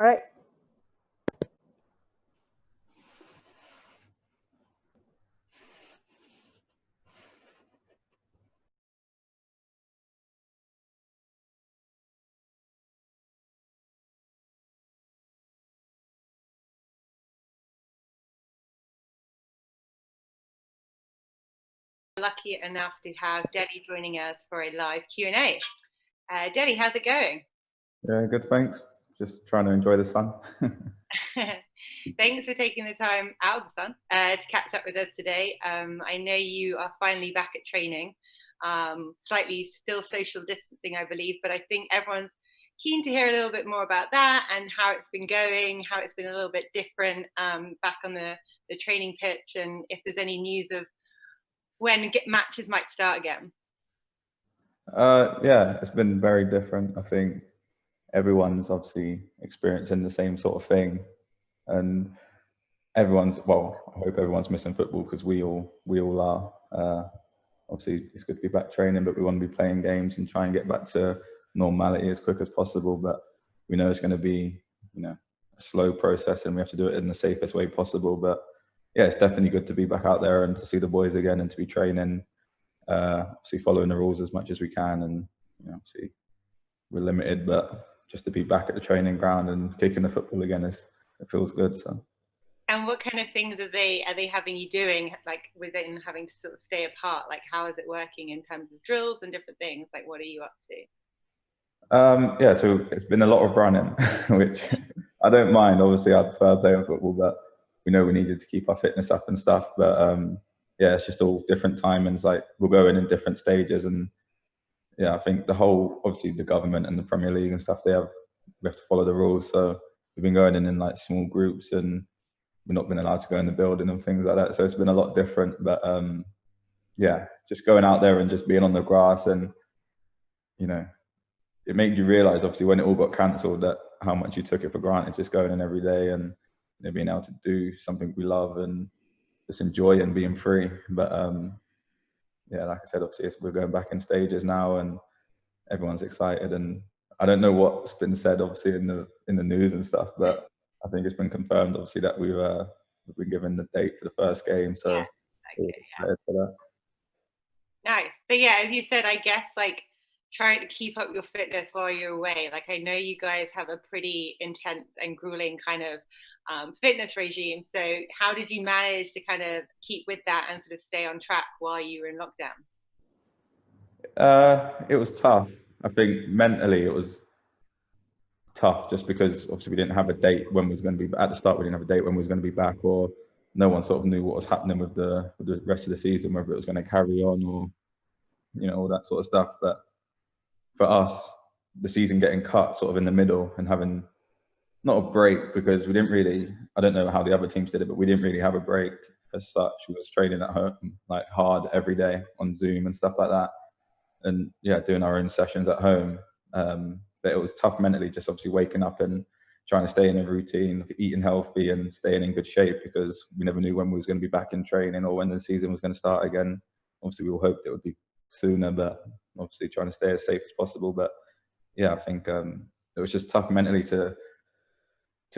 All right. Lucky enough to have Dele joining us for a live Q&A. Dele, how's it going? Yeah, good, thanks. Just trying to enjoy the sun. Thanks for taking the time out of the sun to catch up with us today. I know you are finally back at training, slightly still social distancing, I believe, but I think everyone's keen to hear a little bit more about that and how it's been going, how it's been a little bit different back on the training pitch, and if there's any news of when matches might start again. Yeah, it's been very different. I think everyone's obviously experiencing the same sort of thing, and everyone's, well, I hope everyone's missing football because we all are. Obviously, it's good to be back training, but we want to be playing games and try and get back to normality as quick as possible. But we know it's going to be, a slow process, and we have to do it in the safest way possible. But yeah, it's definitely good to be back out there and to see the boys again and to be training. Obviously, following the rules as much as we can, and obviously we're limited, but just to be back at the training ground and kicking the football again it feels good. So. And what kind of things are they having you doing, like within having to sort of stay apart? Like, how is it working in terms of drills and different things? Like, what are you up to? Yeah, so it's been a lot of running, which I don't mind. Obviously, I prefer playing football, but we know we needed to keep our fitness up and stuff. But yeah, it's just all different timings. Like, we'll go in different stages, and yeah, I think obviously the government and the Premier League and stuff, we have to follow the rules. So we've been going in like small groups, and we've not been allowed to go in the building and things like that. So it's been a lot different. But yeah, just going out there and just being on the grass, and it made you realize, obviously, when it all got cancelled, that how much you took it for granted, just going in every day and being able to do something we love and just enjoy and being free. But yeah, like I said, obviously we're going back in stages now, and everyone's excited. And I don't know what's been said, obviously, in the news and stuff, but I think it's been confirmed, obviously, that we've been given the date for the first game. So Yeah. Okay, excited for that. Nice. So yeah, as you said, I guess like trying to keep up your fitness while you're away. Like, I know you guys have a pretty intense and grueling kind of fitness regime. So how did you manage to kind of keep with that and sort of stay on track while you were in lockdown? It was tough. I think mentally it was tough, just because obviously we didn't have a date when we was going to be at the start. We didn't have a date when we was going to be back, or no one sort of knew what was happening with the rest of the season, whether it was going to carry on or all that sort of stuff. But for us, the season getting cut sort of in the middle and having not a break, because we didn't really, I don't know how the other teams did it, but we didn't really have a break as such. We was training at home like hard every day on Zoom and stuff like that, and yeah, doing our own sessions at home. But it was tough mentally, just obviously waking up and trying to stay in a routine, eating healthy and staying in good shape, because we never knew when we was going to be back in training or when the season was going to start again. Obviously, we all hoped it would be sooner, but obviously trying to stay as safe as possible. But yeah, I think it was just tough mentally to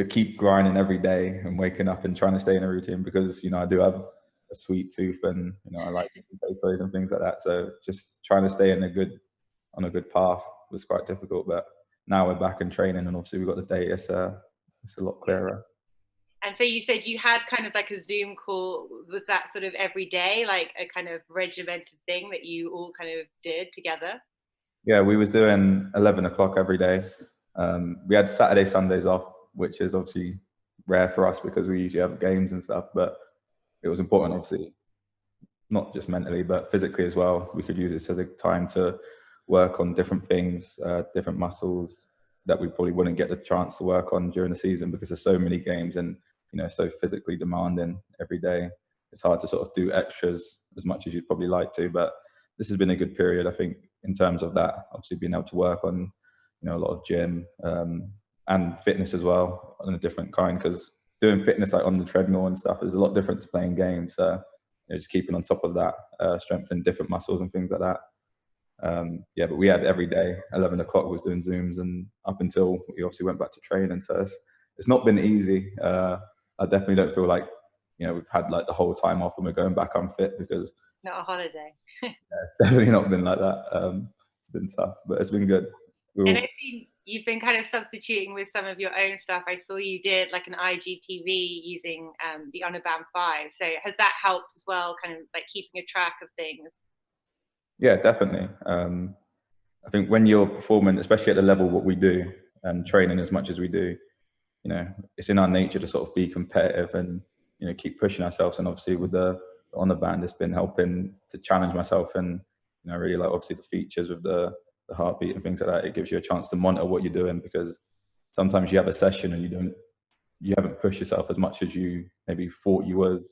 keep grinding every day and waking up and trying to stay in a routine, because I do have a sweet tooth, and I like potatoes and things like that. So just trying to stay on a good path was quite difficult. But now we're back in training, and obviously we've got the date. It's a lot clearer. And so you said you had kind of like a Zoom call. Was that sort of every day, like a kind of regimented thing that you all kind of did together? Yeah, we was doing 11 o'clock every day. We had Saturday, Sundays off, which is obviously rare for us because we usually have games and stuff. But it was important, obviously, not just mentally, but physically as well. We could use this as a time to work on different things, different muscles that we probably wouldn't get the chance to work on during the season, because there's so many games and so physically demanding every day. It's hard to sort of do extras as much as you'd probably like to. But this has been a good period, I think, in terms of that. Obviously, being able to work on a lot of gym and fitness as well, on a different kind, because doing fitness like on the treadmill and stuff is a lot different to playing games. Just keeping on top of that, strengthening different muscles and things like that. But we had every day, 11 o'clock was doing Zooms, and up until we obviously went back to training. So it's not been easy. I definitely don't feel like, you know, we've had like the whole time off and we're going back unfit, because Not a holiday. it's definitely not been like that. Been tough, but it's been good. And I think you've been kind of substituting with some of your own stuff. I saw you did like an IGTV using the Honor Band 5. So has that helped as well, kind of like keeping a track of things? Yeah, definitely. I think when you're performing, especially at the level what we do and training as much as we do, you know, it's in our nature to sort of be competitive and, you know, keep pushing ourselves. And obviously with the Honor Band, it's been helping to challenge myself, and, you know, really like obviously the features of the heartbeat and things like that. It gives you a chance to monitor what you're doing, because sometimes you have a session and you haven't pushed yourself as much as you maybe thought you was.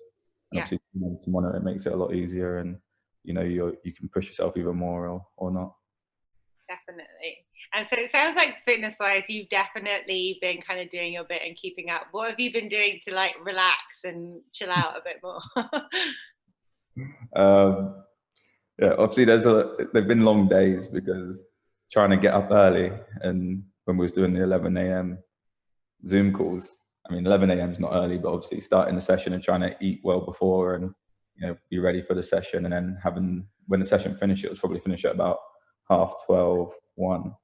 And Yeah. obviously to monitor it makes it a lot easier, and, you know, you can push yourself even more or not. Definitely. And so it sounds like fitness wise, you've definitely been kind of doing your bit and keeping up. What have you been doing to like relax and chill out a bit more? Yeah, obviously they've been long days, because trying to get up early, and when we was doing the 11 a.m. Zoom calls, I mean 11 a.m. is not early, but obviously starting the session and trying to eat well before, and, you know, be ready for the session, and then when the session finished, it was probably finished at about 12:30, 1.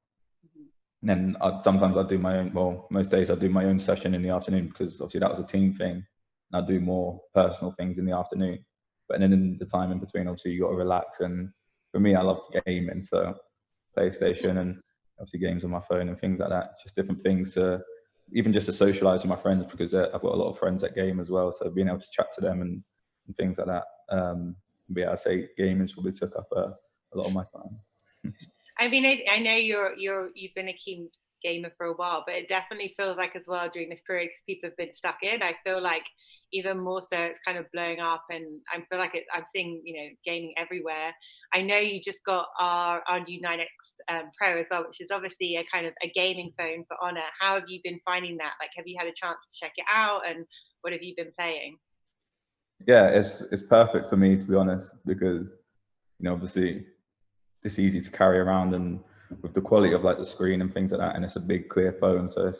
And then sometimes I do my own, well, most days I do my own session in the afternoon, because obviously that was a team thing. And I do more personal things in the afternoon. But then in the time in between, obviously you got to relax. And for me, I love gaming. So PlayStation, and obviously games on my phone and things like that. Just different things even just to socialize with my friends, because I've got a lot of friends that game as well. So being able to chat to them and things like that. But yeah, I'd say gaming's probably took up a lot of my time. I mean, I know you've been a keen gamer for a while, but it definitely feels like as well during this period, because people have been stuck in. I feel like even more so, it's kind of blowing up, and I feel like I'm seeing, you know, gaming everywhere. I know you just got our new 9X Pro as well, which is obviously a kind of a gaming phone for Honor. How have you been finding that? Like, have you had a chance to check it out, and what have you been playing? Yeah, it's perfect for me, to be honest, because, you know, obviously it's easy to carry around, and with the quality of like the screen and things like that, and it's a big clear phone, so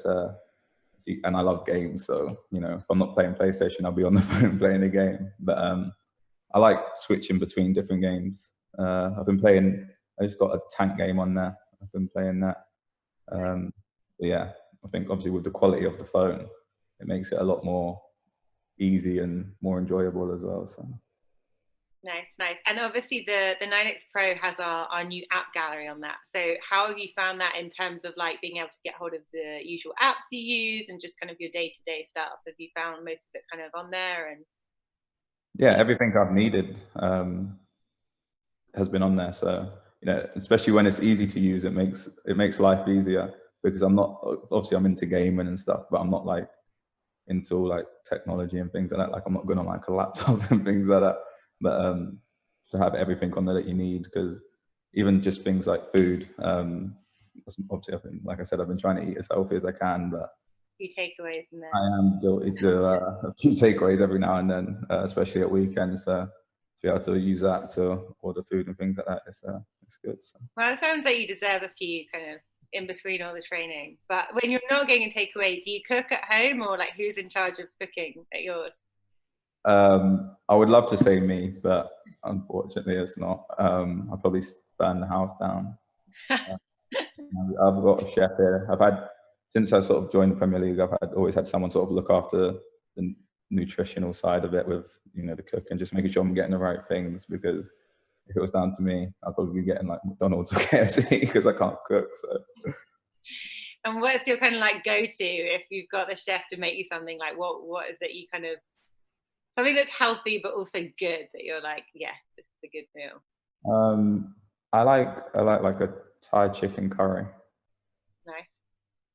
and I love games, so, you know, if I'm not playing PlayStation, I'll be on the phone playing a game. But I like switching between different games. I just got a tank game on there. I've been playing that. Yeah, I think obviously with the quality of the phone, it makes it a lot more easy and more enjoyable as well. So. Nice, nice. And obviously the 9X Pro has our new app gallery on that. So how have you found that in terms of like being able to get hold of the usual apps you use and just kind of your day-to-day stuff? Have you found most of it kind of on there? And yeah, everything I've needed has been on there. So, you know, especially when it's easy to use, it makes life easier, because I'm into gaming and stuff, but I'm not like into like technology and things like that. Like I'm not good on like a laptop and things like that. But to have everything on there that you need, because even just things like food, obviously like I said, I've been trying to eat as healthy as I can, but few takeaways in there. I am guilty to a few takeaways every now and then, especially at weekends. To be able to use that to order food and things like that, it's good. So. Well, it sounds like you deserve a few kind of in between all the training. But when you're not getting a takeaway, do you cook at home, or like who's in charge of cooking at yours? I would love to say me, but unfortunately it's not. I'll probably burn the house down. I've got a chef here. Since I sort of joined the Premier League, always had someone sort of look after the nutritional side of it, with, you know, the cook, and just making sure I'm getting the right things, because if it was down to me, I'd probably be getting like McDonald's or KFC, because I can't cook. So. And what's your kind of like go-to if you've got the chef to make you something? Like what is it you kind of, something that's healthy but also good, that you're like, yeah, this is a good meal? I like a Thai chicken curry. Nice.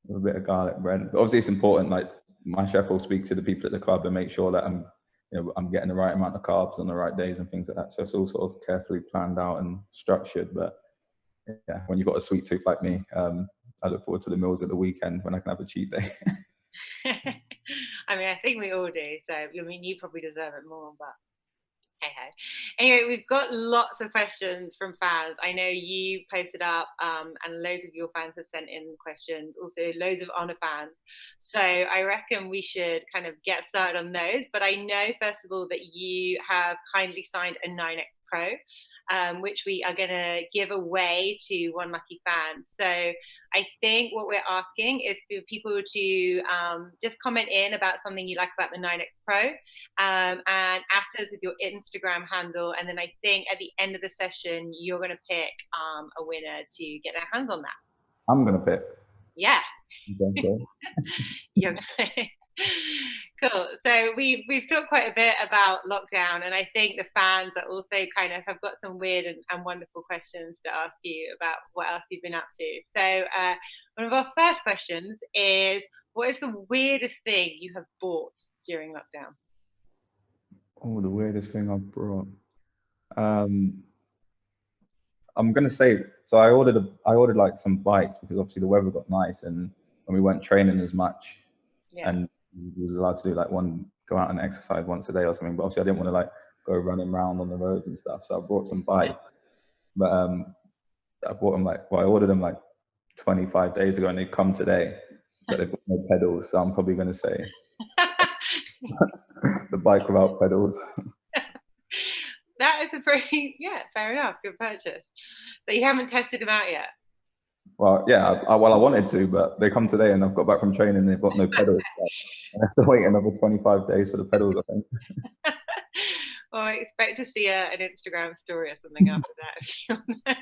With a bit of garlic bread. But obviously, it's important. Like, my chef will speak to the people at the club and make sure that I'm getting the right amount of carbs on the right days and things like that. So it's all sort of carefully planned out and structured. But yeah, when you've got a sweet tooth like me, I look forward to the meals at the weekend when I can have a cheat day. I mean, I think we all do. So I mean, you probably deserve it more, but Hey, hey. Anyway, we've got lots of questions from fans. I know you posted up, and loads of your fans have sent in questions. Also, loads of Honor fans. So I reckon we should kind of get started on those. But I know, first of all, that you have kindly signed a 9X Pro, which we are going to give away to one lucky fan. So I think what we're asking is for people to just comment in about something you like about the 9X Pro, and at us with your Instagram handle. And then I think at the end of the session, you're going to pick a winner to get their hands on that. I'm going to pick. Yeah. Okay. You're going to pick. Cool. So we've talked quite a bit about lockdown, and I think the fans are also kind of have got some weird and wonderful questions to ask you about what else you've been up to. So one of our first questions is, what is the weirdest thing you have bought during lockdown? Oh, the weirdest thing I've brought. I'm gonna say, so I ordered like some bikes because obviously the weather got nice and we weren't training as much, and we was allowed to do like go out and exercise once a day or something. But obviously I didn't want to like go running around on the roads and stuff, so I brought some bikes. But I bought them I ordered them like 25 days ago and they come today, but they've got no pedals. So I'm probably gonna say the bike without pedals. That is a pretty, fair enough, good purchase. So you haven't tested them out yet? Well, yeah, I wanted to, but they come today and I've got back from training and they've got no pedals. I have to wait another 25 days for the pedals, I think. Well, I expect to see an Instagram story or something after that.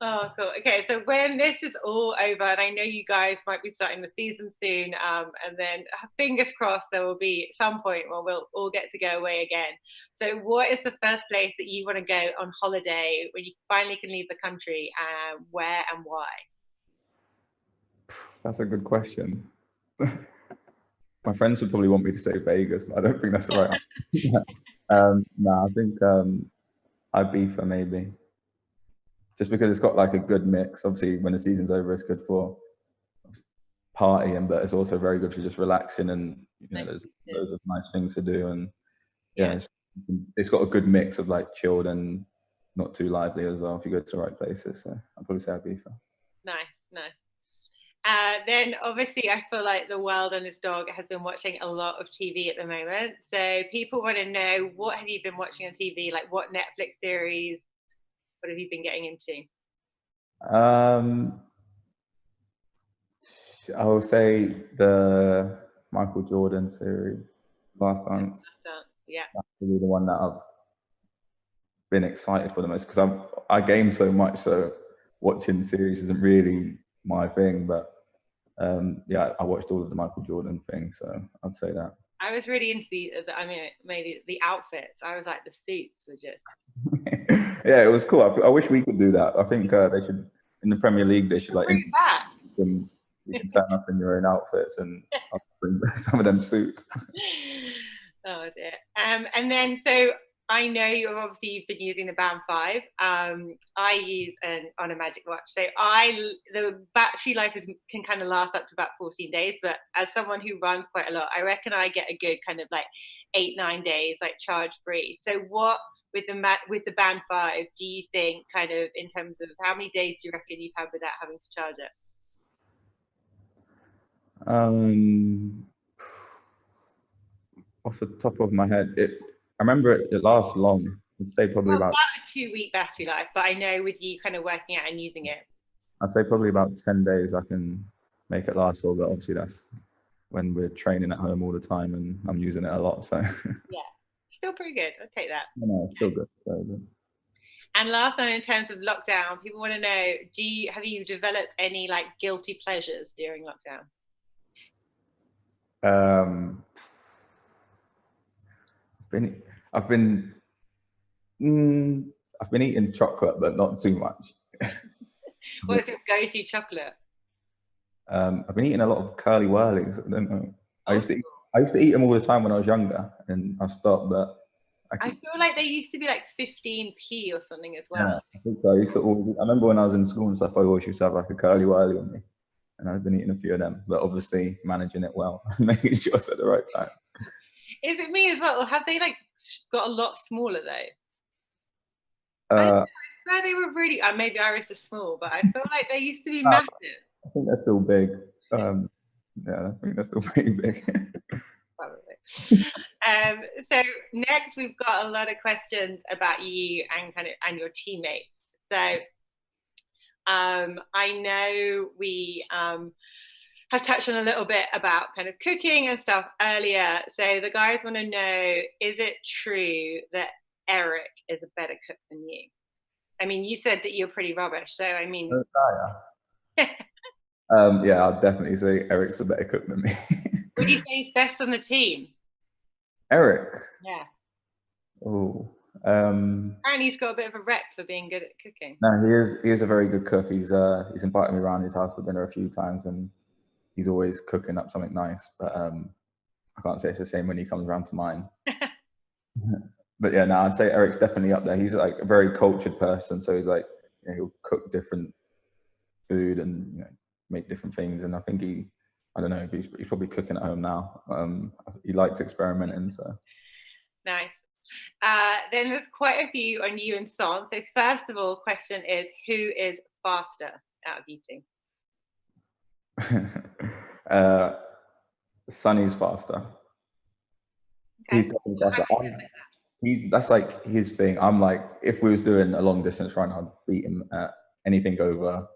Oh, cool. Okay, so when this is all over, and I know you guys might be starting the season soon, and then fingers crossed there will be some point where we'll all get to go away again. So what is the first place that you want to go on holiday when you finally can leave the country, and where and why? That's a good question. My friends would probably want me to say Vegas, but I don't think that's the right answer. No, I think Ibiza maybe. Just because it's got like a good mix. Obviously, when the season's over, it's good for partying, but it's also very good for just relaxing, and there's loads of nice things to do, and it's got a good mix of like chilled and not too lively as well if you go to the right places. So I'd probably say Ibiza. Nice. Then obviously I feel like the world and this dog has been watching a lot of TV at the moment. So people want to know, what have you been watching on TV? Like what Netflix series? What have you been getting into? I will say the Michael Jordan series, Last Dance. Yeah. That's really the one that I've been excited for the most, because I game so much, so watching series isn't really my thing, but I watched all of the Michael Jordan thing, so I'd say that. I was really into maybe the outfits. I was like, the suits were just yeah, it was cool. I wish we could do that. I think they should, in the Premier League, they should like you can turn up in your own outfits and I'll bring some of them suits. Oh dear. And then, so I know you've been using the Band 5. I use on a MagicWatch. So the battery life can kind of last up to about 14 days. But as someone who runs quite a lot, I reckon I get a good kind of like 8-9 days, like charge free. So what with the Band 5, do you think, kind of in terms of how many days do you reckon you've had without having to charge it? Off the top of my head, I remember it lasts long. I'd say probably about a 2-week battery life, but I know with you kind of working out and using it, I'd say probably about 10 days I can make it last for, but obviously that's when we're training at home all the time and I'm using it a lot. So yeah, still pretty good. I'll take that. No, it's still good. And last time, in terms of lockdown, people want to know, have you developed any like guilty pleasures during lockdown? I've been eating chocolate, but not too much. What's your go-to chocolate? I've been eating a lot of curly whirlies. I don't know. I used to eat them all the time when I was younger, and I stopped. But I feel like they used to be like 15p or something as well. Yeah, I think so. I remember when I was in school and stuff, I always used to have like a curly whirly on me, and I've been eating a few of them. But obviously managing it well, making sure it's at the right time. Is it me as well, or have they like got a lot smaller though. I swear they were really. Maybe Iris is small, but I feel like they used to be massive. I think they're still big. Yeah, I think they're still pretty big. Probably. So next we've got a lot of questions about you and your teammates. So I know we have touched on a little bit about kind of cooking and stuff earlier. So the guys want to know, is it true that Eric is a better cook than you? I mean, you said that you're pretty rubbish, so I mean. Yeah, I'd definitely say Eric's a better cook than me. Would you say he's best on the team? Eric? Yeah. Oh. Apparently he's got a bit of a rep for being good at cooking. No, he is a very good cook. He's invited me around his house for dinner a few times, and he's always cooking up something nice. But I can't say it's the same when he comes around to mine. But yeah, no, I'd say Eric's definitely up there. He's like a very cultured person, so he's like, you know, he'll cook different food and, you know, make different things. And I think I don't know, he's probably cooking at home now. He likes experimenting, so. Nice. Then there's quite a few on you and Son. So first of all, question is, who is faster out of you two? Sonny's faster. Okay. He's definitely faster. That's like his thing. I'm like, if we was doing a long distance run, I'd beat him at anything over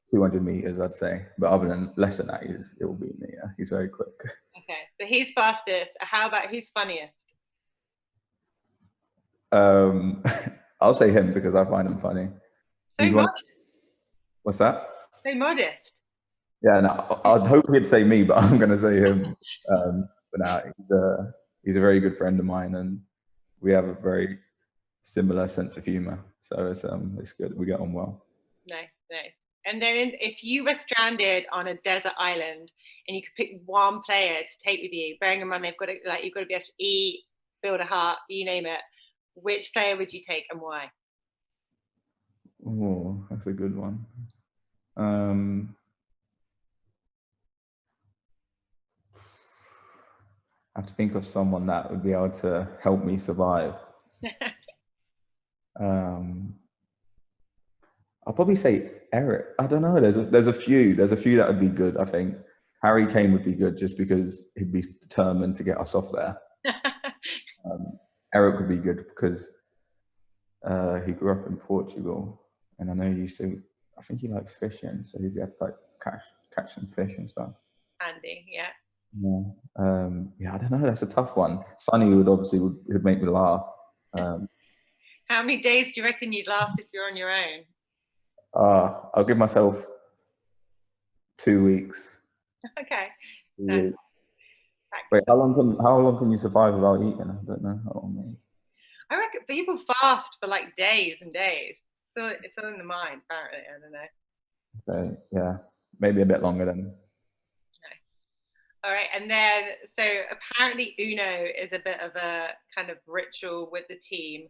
200 meters, I'd say. But other than less than that, it will beat me. Yeah, he's very quick. Okay, so he's fastest. How about who's funniest? I'll say him because I find him funny. So modest. What's that? So modest. Yeah, no, I'd hope he'd say me, but I'm going to say him. But no, he's a very good friend of mine, and we have a very similar sense of humor. So it's good. We get on well. Nice. And then if you were stranded on a desert island and you could pick one player to take with you, bearing in mind you've got to be able to eat, build a hut, you name it, which player would you take and why? Oh, that's a good one. I have to think of someone that would be able to help me survive. I'll probably say Eric. I don't know. There's a few that would be good. I think Harry Kane would be good just because he'd be determined to get us off there. Eric would be good because he grew up in Portugal, and I know I think he likes fishing, so he'd be able to like catch some fish and stuff. Andy, yeah. Yeah. Yeah, I don't know. That's a tough one. Sonny would make me laugh. How many days do you reckon you'd last if you're on your own? I'll give myself 2 weeks. Okay. Wait, how long can you survive without eating? I don't know how long it is. I reckon people fast for like days and days. So it's all in the mind, apparently. I don't know. Okay, yeah, maybe a bit longer then. Nice. All right, and then so apparently Uno is a bit of a kind of ritual with the team.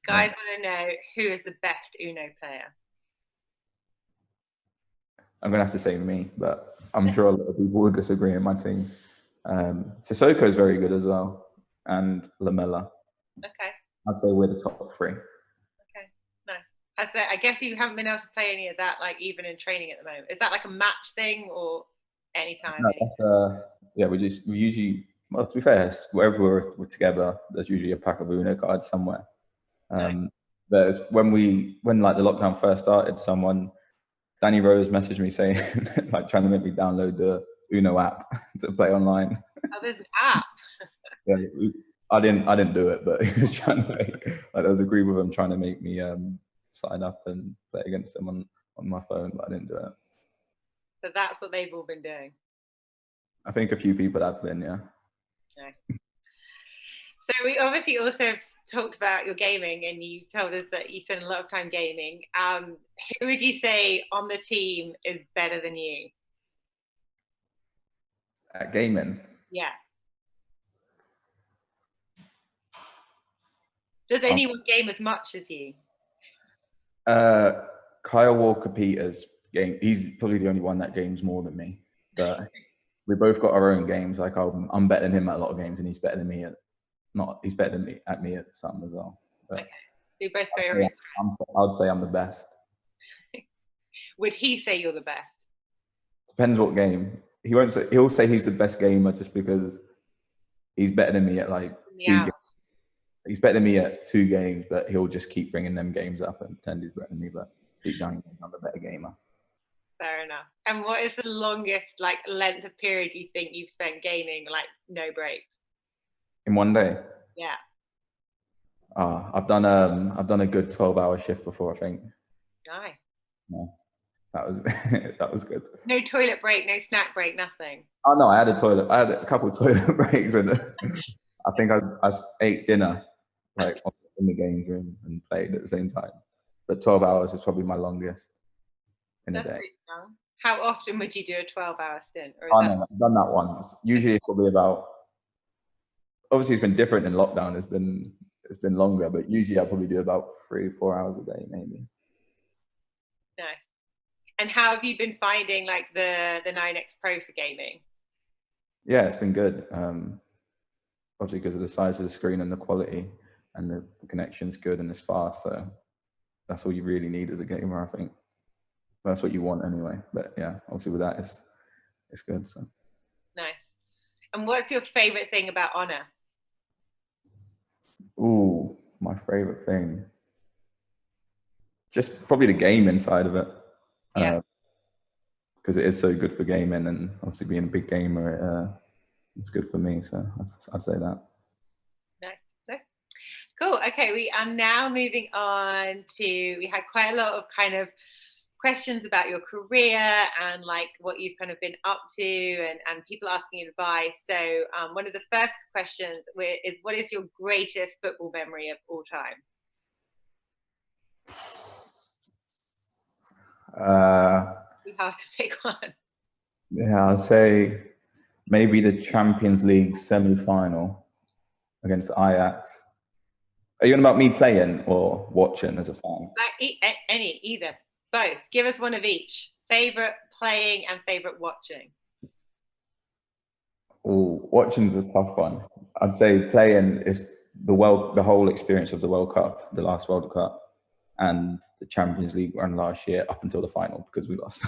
Guys want to know who is the best Uno player. I'm gonna have to say me, but I'm sure a lot of people would disagree in my team. Sissoko is very good as well, and Lamella. Okay. I'd say we're the top three. Okay, nice. I guess you haven't been able to play any of that, like even in training at the moment. Is that like a match thing or anytime? No, that's yeah. We usually, well, to be fair, wherever we're together, there's usually a pack of Uno cards somewhere. There's when like the lockdown first started, Danny Rose messaged me saying like trying to make me download the Uno app to play online. Oh, there's an app. Yeah, I didn't do it, but he was trying to there was a group of them trying to make me sign up and play against them on my phone, but I didn't do it. So that's what they've all been doing. I think a few people have been, yeah. Okay. So we obviously also talked about your gaming, and you told us that you spend a lot of time gaming. Who would you say on the team is better than you? At gaming? Yeah. Does anyone game as much as you? Kyle Walker-Peters game. He's probably the only one that games more than me. But we both got our own games. Like I'm better than him at a lot of games, and he's better than me at not. He's better than me at some as well. But okay, you're both very. I'd say I'm the best. Would he say you're the best? Depends what game. He won't say. He'll say he's the best gamer just because he's better than me at like two games. He's better than me at 2 games, but he'll just keep bringing them games up and pretend he's better than me. But deep down, I'm the better gamer. Fair enough. And what is the longest like length of period you think you've spent gaming, like no breaks? In one day? Yeah. I've done a good 12-hour shift before, I think. Nice. Yeah, that was good. No toilet break, no snack break, nothing. Oh no, I had a couple of toilet breaks, and I think I ate dinner like in the games room and played at the same time. But 12 hours is probably my longest in a day. How often would you do a 12-hour stint? No, I've done that once. Usually it's probably about. Obviously, it's been different in lockdown. It's been longer, but usually I probably do about 3-4 hours a day, maybe. Nice. And how have you been finding like the 9X Pro for gaming? Yeah, it's been good. Obviously, because of the size of the screen and the quality, and the connection's good and it's fast. So that's all you really need as a gamer, I think. That's what you want anyway. But yeah, obviously with that, it's good. So nice. And what's your favorite thing about Honor? Ooh, my favorite thing. Just probably the gaming side of it. Yeah. Because it is so good for gaming, and obviously being a big gamer, it's good for me. So I'd say that. Nice. Cool. Okay, we are now moving on to, we had quite a lot of kind of questions about your career and like what you've kind of been up to, and people asking advice. So one of the first questions is, what is your greatest football memory of all time? You have to pick one. Yeah, I'll say maybe the Champions League semi-final against Ajax. Are you on about me playing or watching as a fan? Like either, both. Give us one of each. Favorite playing and favorite watching. Oh, watching's a tough one. I'd say playing is the whole experience of the World Cup, the last World Cup, and the Champions League run last year up until the final because we lost.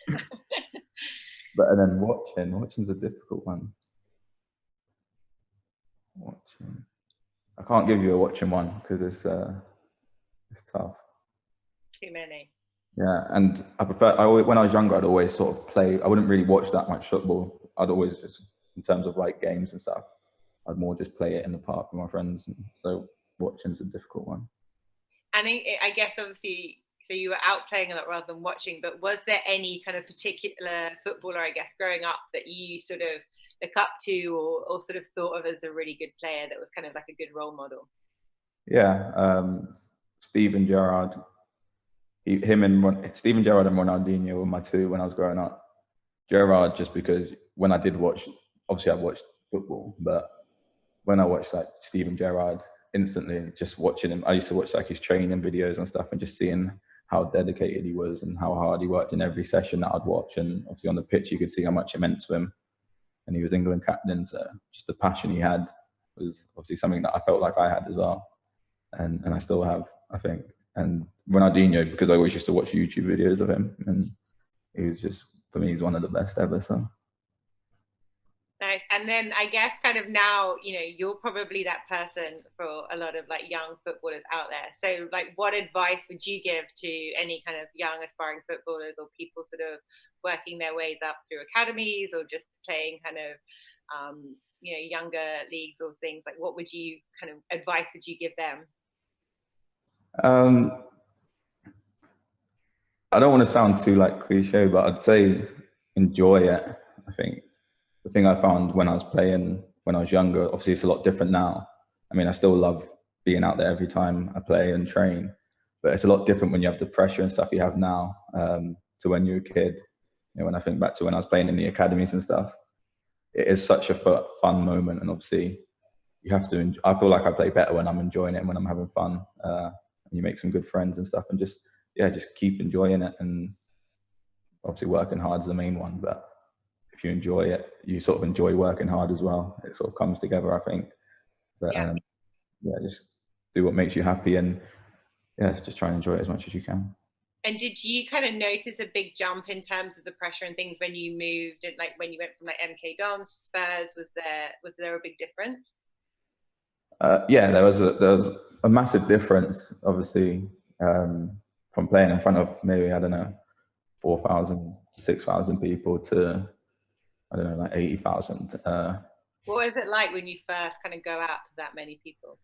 And then watching's a difficult one. Watching, I can't give you a watching one because it's tough. Too many. Yeah, and when I was younger, I'd always sort of play. I wouldn't really watch that much football. I'd always just, in terms of like games and stuff, I'd more just play it in the park with my friends. So watching's a difficult one. And I guess obviously, so you were out playing a lot rather than watching, but was there any kind of particular footballer, I guess, growing up that you sort of look up to or sort of thought of as a really good player that was kind of like a good role model? Yeah, Steven Gerrard. Steven Gerrard and Ronaldinho were my two when I was growing up. Gerrard, just because when I did watch, obviously I watched football, but when I watched like Steven Gerrard, instantly just watching him, I used to watch like his training videos and stuff and just seeing how dedicated he was and how hard he worked in every session that I'd watch. And obviously on the pitch, you could see how much it meant to him. And he was England captain, so just the passion he had was obviously something that I felt like I had as well. And I still have, I think. And Ronaldinho, because I always used to watch YouTube videos of him, and he was just, for me, he's one of the best ever. So nice. And then I guess kind of now, you know, you're probably that person for a lot of like young footballers out there. So like, what advice would you give to any kind of young aspiring footballers or people sort of working their ways up through academies or just playing kind of, you know, younger leagues or things? Like, what would you kind of advice would you give them? I don't want to sound too like cliche, but I'd say enjoy it. I think the thing I found when I was playing, when I was younger, obviously it's a lot different now. I mean, I still love being out there every time I play and train, but it's a lot different when you have the pressure and stuff you have now to when you're a kid. You know, when I think back to when I was playing in the academies and stuff, it is such a fun moment. And obviously you have to, I feel like I play better when I'm enjoying it and when I'm having fun. And you make some good friends and stuff and just keep enjoying it. And obviously working hard is the main one, but if you enjoy it, you sort of enjoy working hard as well. It sort of comes together, I think. But yeah, just do what makes you happy, and yeah, just try and enjoy it as much as you can. And did you kind of notice a big jump in terms of the pressure and things when you moved, and like when you went from like MK Dons to Spurs? Was there a big difference? Yeah, there was a massive difference, obviously, from playing in front of maybe, I don't know, 4,000, 6,000 people to, I don't know, like 80,000. What was it like when you first kind of go out to that many people?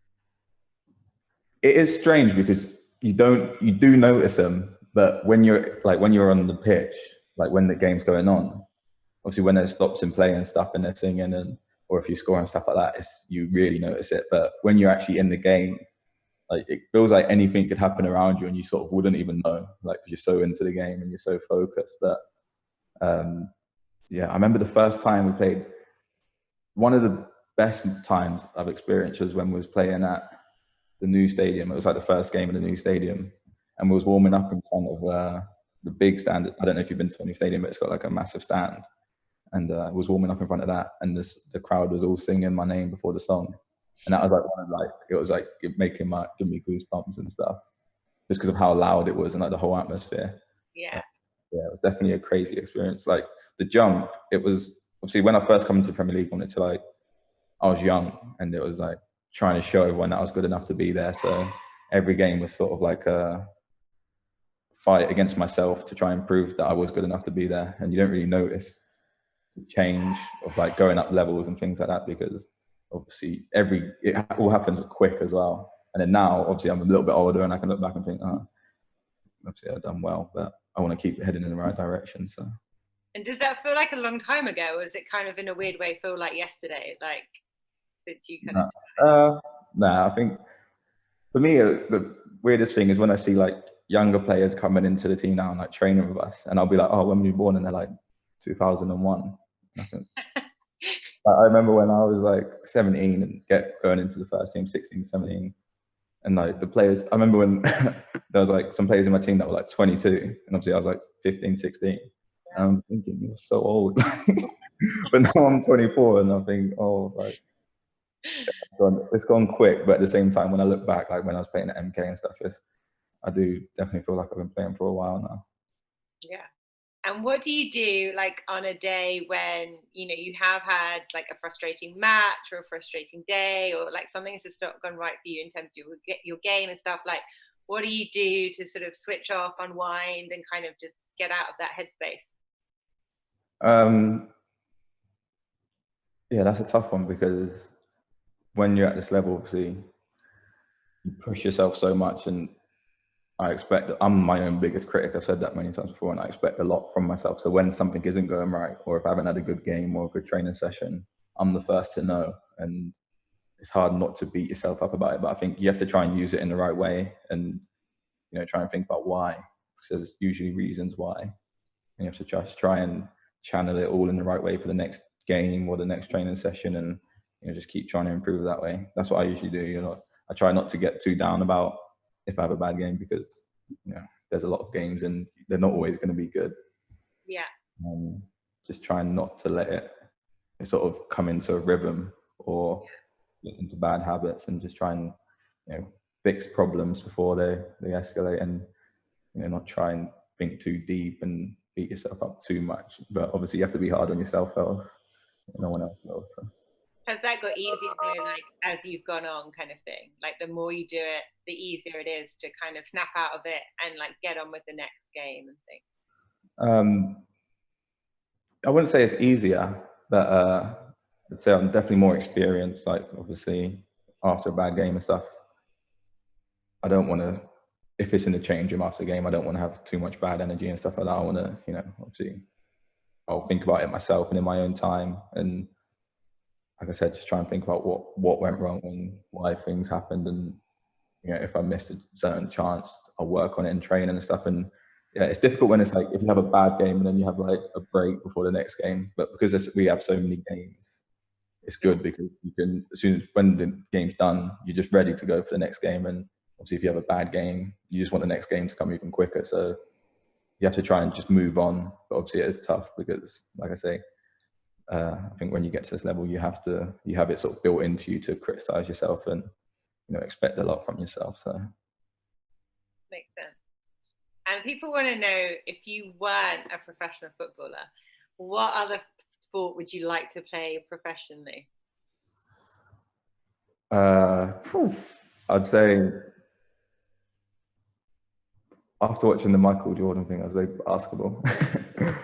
It is strange because you do notice them, but when you're on the pitch, like when the game's going on, obviously when there's stops in play and stuff and they're singing, or if you score and stuff like that, you really notice it. But when you're actually in the game, like it feels like anything could happen around you and you sort of wouldn't even know, like, because you're so into the game and you're so focused. But yeah, I remember the first time we played, one of the best times I've experienced was when we was playing at the new stadium. It was like the first game in the new stadium, and we was warming up in front of the big stand. I don't know if you've been to a new stadium, but it's got like a massive stand. And I was warming up in front of that, and the crowd was all singing my name before the song, and that was like it was like give me goosebumps and stuff, just because of how loud it was and like the whole atmosphere. Yeah. Yeah, it was definitely a crazy experience. Like the jump, it was obviously when I first come into the Premier League, I was young, and it was like trying to show everyone that I was good enough to be there. So every game was sort of like a fight against myself to try and prove that I was good enough to be there. And you don't really notice the change of like going up levels and things like that, because obviously it all happens quick as well. And then now, obviously, I'm a little bit older and I can look back and think, oh, obviously I've done well, but I want to keep heading in the right direction. So. And does that feel like a long time ago, or is it kind of in a weird way feel like yesterday? Like since you kind of. Nah, I think for me the weirdest thing is when I see like younger players coming into the team now and like training with us, and I'll be like, oh, when were you born? And they're like 2001. I think. I remember when I was like 17 and going into the first team, 16, 17. And like the players, I remember when there was like some players in my team that were like 22, and obviously I was like 15, 16. And I'm thinking, you're so old. But now I'm 24 and I think, oh, like, it's gone quick. But at the same time, when I look back, like when I was playing at MK and stuff, I do definitely feel like I've been playing for a while now. Yeah. And what do you do like on a day when, you have had like a frustrating match or a frustrating day, or like something's just not gone right for you in terms of your game and stuff? Like, what do you do to sort of switch off, unwind, and kind of just get out of that headspace? Yeah, that's a tough one, because when you're at this level, obviously, you push yourself so much, and I'm my own biggest critic. I've said that many times before, and I expect a lot from myself. So when something isn't going right, or if I haven't had a good game or a good training session, I'm the first to know. And it's hard not to beat yourself up about it. But I think you have to try and use it in the right way, and try and think about why, because there's usually reasons why. And you have to just try and channel it all in the right way for the next game or the next training session, and just keep trying to improve that way. That's what I usually do. I try not to get too down about if I have a bad game, because there's a lot of games and they're not always going to be good. Yeah. Just trying not to let it sort of come into a rhythm or into bad habits, and just try and fix problems before they escalate, and not try and think too deep and beat yourself up too much. But obviously you have to be hard on yourself, else no one else will. So. Has that got easier though, like as you've gone on, kind of thing? Like the more you do it, the easier it is to kind of snap out of it and like get on with the next game and things? I wouldn't say it's easier, but I'd say I'm definitely more experienced. Like obviously after a bad game and stuff, I don't want to, if it's in the change room after the game, I don't want to have too much bad energy and stuff like that. I want to, obviously I'll think about it myself and in my own time. And like I said, just try and think about what went wrong and why things happened. And, if I missed a certain chance, I'll work on it and train and stuff. And yeah, it's difficult when it's like, if you have a bad game and then you have like a break before the next game, but because we have so many games, it's good, because you can, as soon as when the game's done, you're just ready to go for the next game. And obviously if you have a bad game, you just want the next game to come even quicker. So you have to try and just move on. But obviously it is tough because, like I say, I think when you get to this level, you have it sort of built into you to criticize yourself and, you know, expect a lot from yourself. So makes sense. And people want to know, if you weren't a professional footballer, what other sport would you like to play professionally? I'd say, after watching the Michael Jordan thing, I'd say basketball.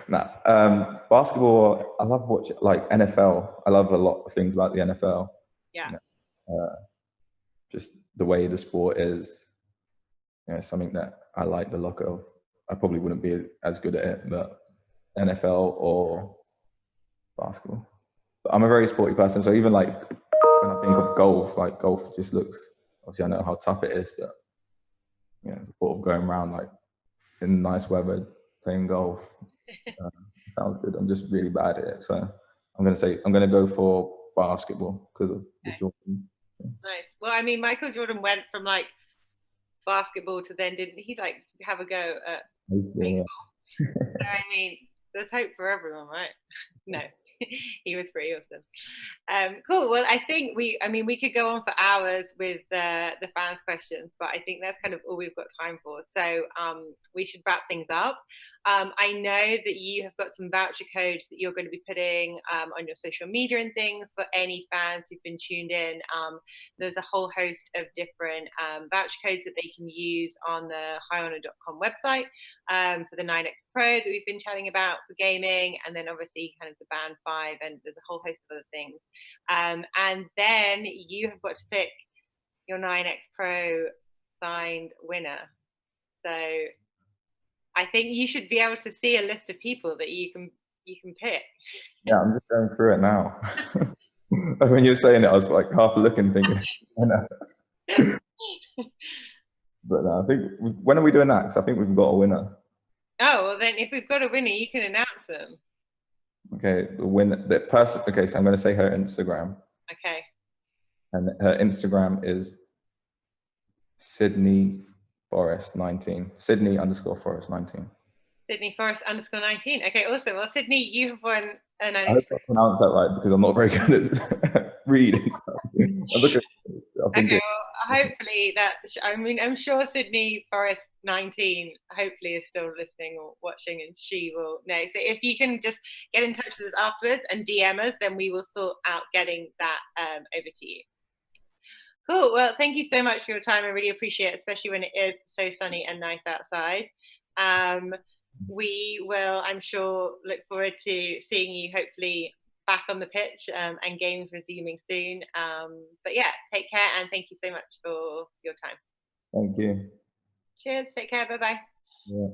Basketball, I love watching, like NFL. I love a lot of things about the NFL. Yeah. You know, just the way the sport is, you know, something that I like the look of. I probably wouldn't be as good at it, but NFL or basketball. But I'm a very sporty person, so even like when I think of golf, like golf just looks, obviously I know how tough it is, but you know, the thought of going around like in nice weather playing golf sounds good. I'm just really bad at it, so I'm gonna go for basketball because of the Jordan. Nice. Well, I mean, Michael Jordan went from like basketball to then, didn't he, like have a go at baseball? So I mean, there's hope for everyone, right? No, he was pretty awesome. Cool. Well, I think we could go on for hours with the fans' questions, but I think that's kind of all we've got time for. So we should wrap things up. I know that you have got some voucher codes that you're going to be putting on your social media and things for any fans who've been tuned in. There's a whole host of different voucher codes that they can use on the highhonor.com website for the 9X Pro that we've been chatting about for gaming, and then obviously kind of the Band 5, and there's a whole host of other things. And then you have got to pick your 9X Pro signed winner. So I think you should be able to see a list of people that you can pick. Yeah, I'm just going through it now. When you're saying it, I was like half looking, thinking, I know. But no, I think, when are we doing that? Because I think we've got a winner. Oh, well then if we've got a winner, you can announce them. Okay, the winner, the person. Okay, so I'm going to say her Instagram. Okay. And her Instagram is Sydney Forest 19. Sydney _ Forest 19. Sydney Forest _ 19. Okay, awesome. Well, Sydney, you have won a 9X. I hope I pronounced that right because I'm not very good at reading. Okay, well, hopefully that, I'm sure Sydney Forest 19 hopefully is still listening or watching, and she will know. So if you can just get in touch with us afterwards and DM us, then we will sort out getting that over to you. Cool. Well, thank you so much for your time. I really appreciate it, especially when it is so sunny and nice outside. We will, I'm sure, look forward to seeing you hopefully back on the pitch and games resuming soon. But yeah, take care, and thank you so much for your time. Thank you. Cheers. Take care. Bye-bye. Yeah.